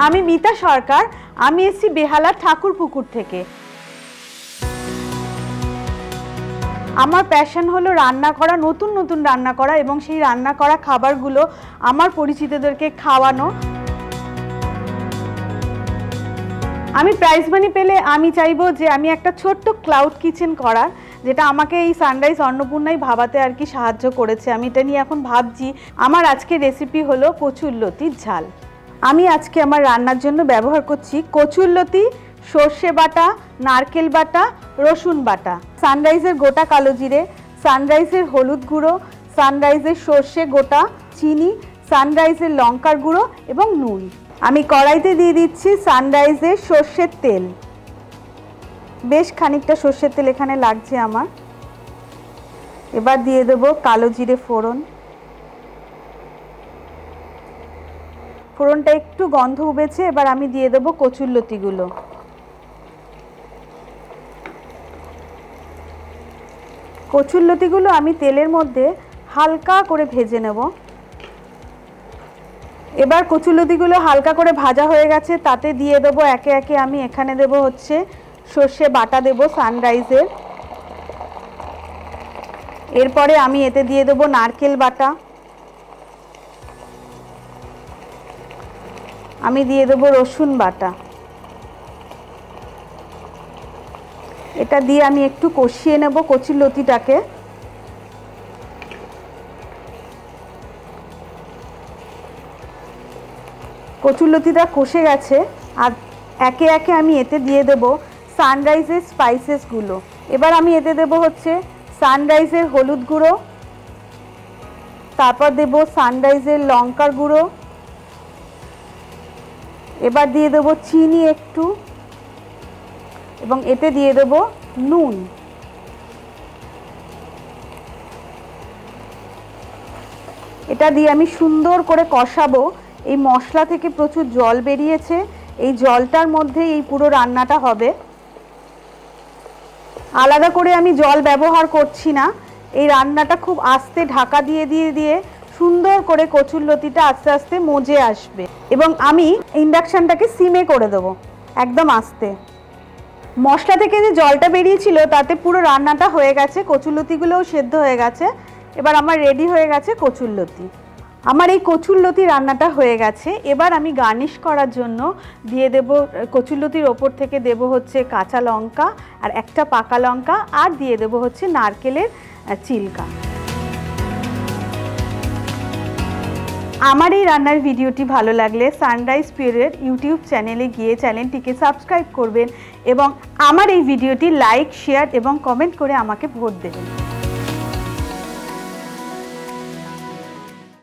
আমি মিতা সরকার, আমি এসেছি বেহালা ঠাকুরপুকুর থেকে। আমার প্যাশন হলো রান্না করা, নতুন নতুন রান্না করা এবং সেই রান্না করা খাবারগুলো আমার পরিচিতদেরকে খাওয়ানো। আমি প্রাইজ মানি পেলে আমি চাইবো যে আমি একটা ছোট্ট ক্লাউড কিচেন করার, যেটা আমাকে এই সানরাইজ অন্নপূর্ণাই ভাবাতে আর কি সাহায্য করেছে। আমি এটা নিয়ে এখন ভাবছি। আমার আজকে রেসিপি হলো কচুরলতির ঝাল। আমি আজকে আমার রান্নার জন্য ব্যবহার করছি কচুরলতি, সর্ষে বাটা, নারকেল বাটা, রসুন বাটা, সানরাইজের গোটা কালো জিরে, সানরাইজের হলুদ গুঁড়ো, সানরাইজের সর্ষে গোটা, চিনি, সানরাইজের লঙ্কার গুঁড়ো এবং নুন। আমি কড়াইতে দিয়ে দিচ্ছি সানরাইজের সর্ষের তেল। বেশ খানিকটা সর্ষের তেল এখানে লাগছে আমার। এবার দিয়ে দেবো কালো জিরে ফোড়ন। ফোড়নটা একটু গন্ধ উবেছে, এবার আমি দিয়ে দেবো কচুরলতিগুলো। কচুরলতিগুলো আমি তেলের মধ্যে হালকা করে ভেজে নেব। এবার কচুরলতিগুলো হালকা করে ভাজা হয়ে গেছে, তাতে দিয়ে দেবো একে একে আমি এখানে দেবো হচ্ছে সর্ষে বাটা দেবো সানরাইজের। এরপরে আমি এতে দিয়ে দেবো নারকেল বাটা। আমি দিয়ে দেবো রসুন বাটা। এটা দিয়ে আমি একটু কষিয়ে নেব কচুরলতিটাকে। কচুরলতিটা কষে গেছে, আর একে একে আমি এতে দিয়ে দেব সানরাইজের স্পাইসেসগুলো। এবার আমি এতে দেব হচ্ছে সানরাইজের হলুদ গুঁড়ো, তারপর দেব সানরাইজের লঙ্কার গুঁড়ো, এবার দিয়ে দেব চিনি একটু, এবং এতে দিয়ে দেব নুন। এটা দিয়ে আমি সুন্দর করে কষাবো। এই মশলা থেকে প্রচুর জল বেরিয়েছে, এই জলটার মধ্যে এই পুরো রান্নাটা হবে। আলাদা করে আমি জল ব্যবহার করছি না। এই রান্নাটা খুব আস্তে ঢাকা দিয়ে দিয়ে দিয়ে সুন্দর করে কচুরলতিটা আস্তে আস্তে মজে আসবে, এবং আমি ইন্ডাকশনটাকে সিমে করে দেবো একদম আস্তে। মশলা থেকে যে জলটা বেরিয়েছিল তাতে পুরো রান্নাটা হয়ে গেছে, কচুরলতিগুলোও সেদ্ধ হয়ে গেছে। এবার আমার রেডি হয়ে গেছে কচুরলতি। আমার এই কচুরলতি রান্নাটা হয়ে গেছে। এবার আমি গার্নিশ করার জন্য দিয়ে দেব কচুরলতির ওপর থেকে দেব হচ্ছে কাঁচা লঙ্কা আর একটা পাকা লঙ্কা, আর দিয়ে দেব হচ্ছে নারকেলের চিলকা। আমার এই রান্নার ভিডিওটি ভালো লাগলে সানরাইজ পিওরের ইউটিউব চ্যানেলে গিয়ে চ্যানেলটিকে সাবস্ক্রাইব করবেন এবং আমার এই ভিডিওটি লাইক, শেয়ার এবং কমেন্ট করে আমাকে ভোট দেবেন।